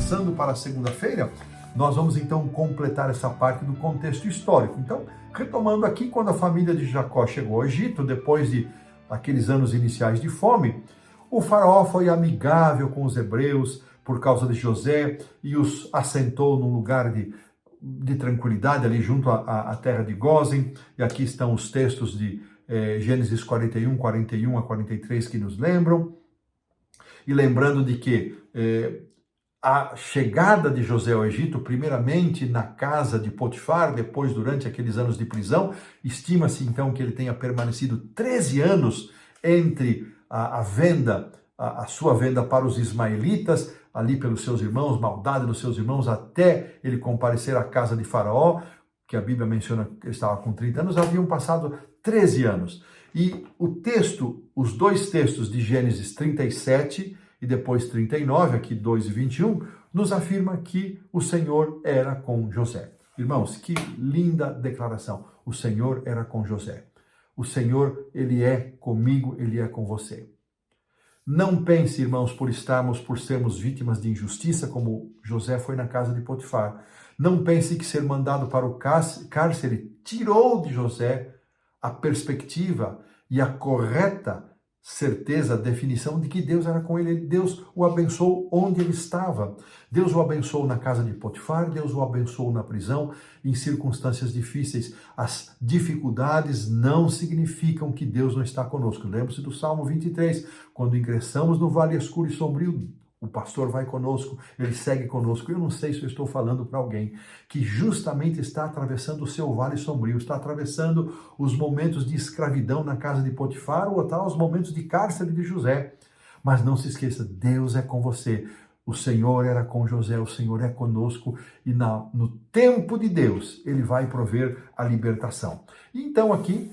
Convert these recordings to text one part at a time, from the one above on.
passando para a segunda-feira, nós vamos então completar essa parte do contexto histórico. Então, retomando aqui, quando a família de Jacó chegou ao Egito, depois de aqueles anos iniciais de fome, o faraó foi amigável com os hebreus por causa de José e os assentou num lugar de tranquilidade ali junto à terra de Gósen. E aqui estão os textos de Gênesis 41, 41 a 43 que nos lembram. E lembrando de que a chegada de José ao Egito, primeiramente na casa de Potifar, depois durante aqueles anos de prisão, estima-se então que ele tenha permanecido 13 anos entre a venda, a sua venda para os ismaelitas, ali pelos seus irmãos, maldade dos seus irmãos, até ele comparecer à casa de Faraó, que a Bíblia menciona que ele estava com 30 anos, haviam passado 13 anos. E o texto, os dois textos de Gênesis 37 e depois 39, aqui 2 e 21, nos afirma que o Senhor era com José. Irmãos, que linda declaração. O Senhor era com José. O Senhor, Ele é comigo, Ele é com você. Não pense, irmãos, por sermos vítimas de injustiça, como José foi na casa de Potifar. Não pense que ser mandado para o cárcere tirou de José a perspectiva e a correta certeza, definição de que Deus era com ele. Deus o abençoou onde ele estava. Deus o abençoou na casa de Potifar, Deus o abençoou na prisão, em circunstâncias difíceis. As dificuldades não significam que Deus não está conosco. Lembre-se do Salmo 23, quando ingressamos no vale escuro e sombrio, o pastor vai conosco, ele segue conosco. Eu não sei se eu estou falando para alguém que justamente está atravessando o seu vale sombrio, está atravessando os momentos de escravidão na casa de Potifar ou até os momentos de cárcere de José. Mas não se esqueça, Deus é com você. O Senhor era com José, o Senhor é conosco e no tempo de Deus ele vai prover a libertação. E então aqui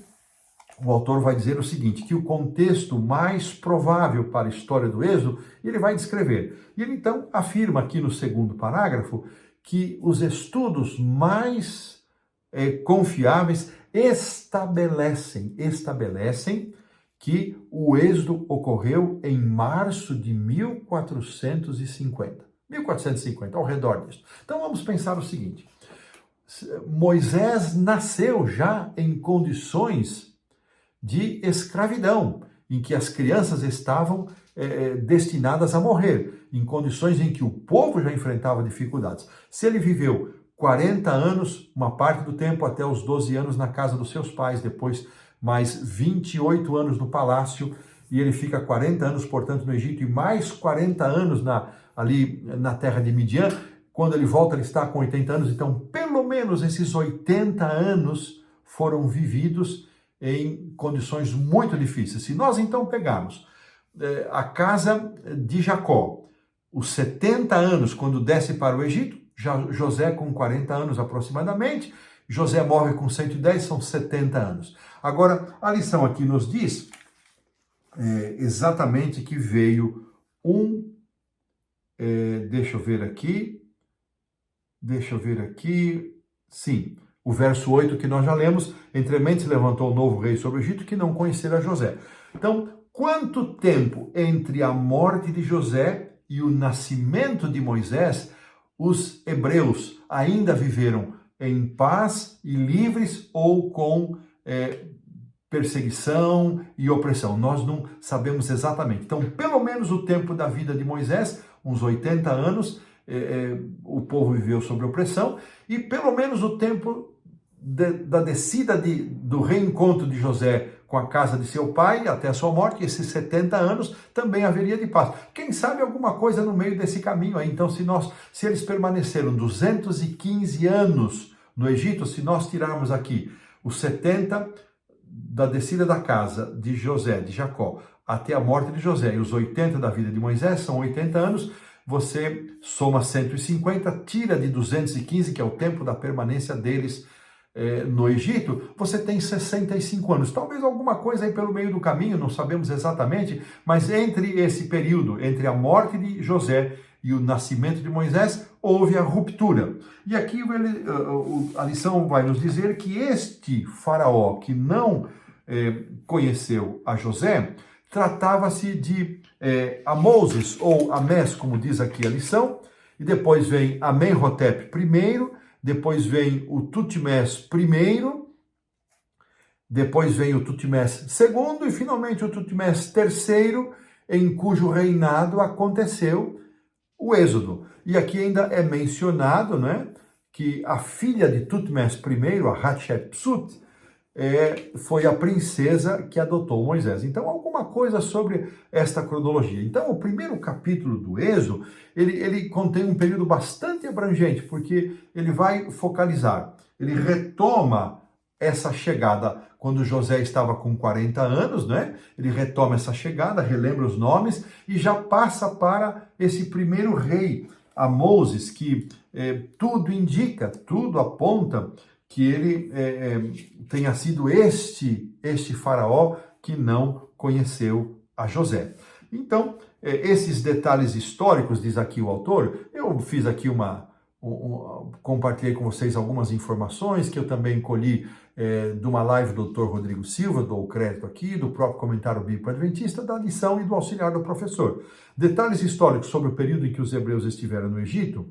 o autor vai dizer o seguinte, que o contexto mais provável para a história do Êxodo, ele vai descrever. E ele então afirma aqui no segundo parágrafo que os estudos mais confiáveis estabelecem que o Êxodo ocorreu em março de 1450. 1450, ao redor disso. Então vamos pensar o seguinte, Moisés nasceu já em condições de escravidão, em que as crianças estavam destinadas a morrer, em condições em que o povo já enfrentava dificuldades. Se ele viveu 40 anos, uma parte do tempo até os 12 anos na casa dos seus pais, depois mais 28 anos no palácio, e ele fica 40 anos, portanto, no Egito, e mais 40 anos ali na terra de Midian. Quando ele volta, ele está com 80 anos, então pelo menos esses 80 anos foram vividos em condições muito difíceis. Se nós então pegarmos a casa de Jacó, os 70 anos quando desce para o Egito, José com 40 anos aproximadamente, José morre com 110, são 70 anos. Agora, a lição aqui nos diz exatamente que veio deixa eu ver aqui, sim, o verso 8 que nós já lemos, entremente se levantou o novo rei sobre o Egito que não conhecera José. Então, quanto tempo entre a morte de José e o nascimento de Moisés, os hebreus ainda viveram em paz e livres ou com perseguição e opressão? Nós não sabemos exatamente. Então, pelo menos o tempo da vida de Moisés, uns 80 anos, o povo viveu sob opressão, e pelo menos o tempo da descida do reencontro de José com a casa de seu pai até a sua morte, esses 70 anos, também haveria de paz. Quem sabe alguma coisa no meio desse caminho aí. Então, se eles permaneceram 215 anos no Egito, se nós tirarmos aqui os 70 da descida da casa de José, de Jacó, até a morte de José, e os 80 da vida de Moisés, são 80 anos, você soma 150, tira de 215, que é o tempo da permanência deles no Egito, você tem 65 anos. Talvez alguma coisa aí pelo meio do caminho, não sabemos exatamente, mas entre esse período, entre a morte de José e o nascimento de Moisés, houve a ruptura. E aqui a lição vai nos dizer que este faraó que não conheceu a José, tratava-se de Amoses, ou Amés, como diz aqui a lição, e depois vem Amenhotep I, depois vem o Tutmés I, depois vem o Tutmés II e finalmente o Tutmés III, em cujo reinado aconteceu o Êxodo. E aqui ainda é mencionado, né, que a filha de Tutmés I, a Hatshepsut, foi a princesa que adotou Moisés. Então, alguma coisa sobre esta cronologia. Então, o primeiro capítulo do Êxodo, ele contém um período bastante abrangente, porque ele vai focalizar, ele retoma essa chegada quando José estava com 40 anos, né? Ele retoma essa chegada, relembra os nomes e já passa para esse primeiro rei, a Moses, que tudo indica, tudo aponta que ele tenha sido este faraó que não conheceu a José. Então, esses detalhes históricos, diz aqui o autor, eu fiz aqui compartilhei com vocês algumas informações que eu também colhi de uma live do Dr. Rodrigo Silva, dou o crédito aqui, do próprio comentário bíblico adventista, da lição e do auxiliar do professor. Detalhes históricos sobre o período em que os hebreus estiveram no Egito,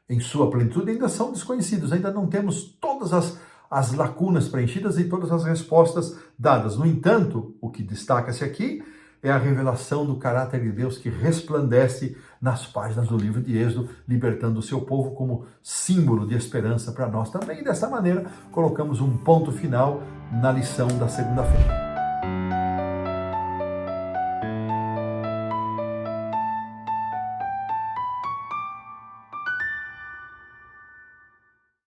em sua plenitude, ainda são desconhecidos, ainda não temos todas as lacunas preenchidas e todas as respostas dadas. No entanto, o que destaca-se aqui é a revelação do caráter de Deus que resplandece nas páginas do livro de Êxodo, libertando o seu povo como símbolo de esperança para nós também. E dessa maneira, colocamos um ponto final na lição da segunda-feira.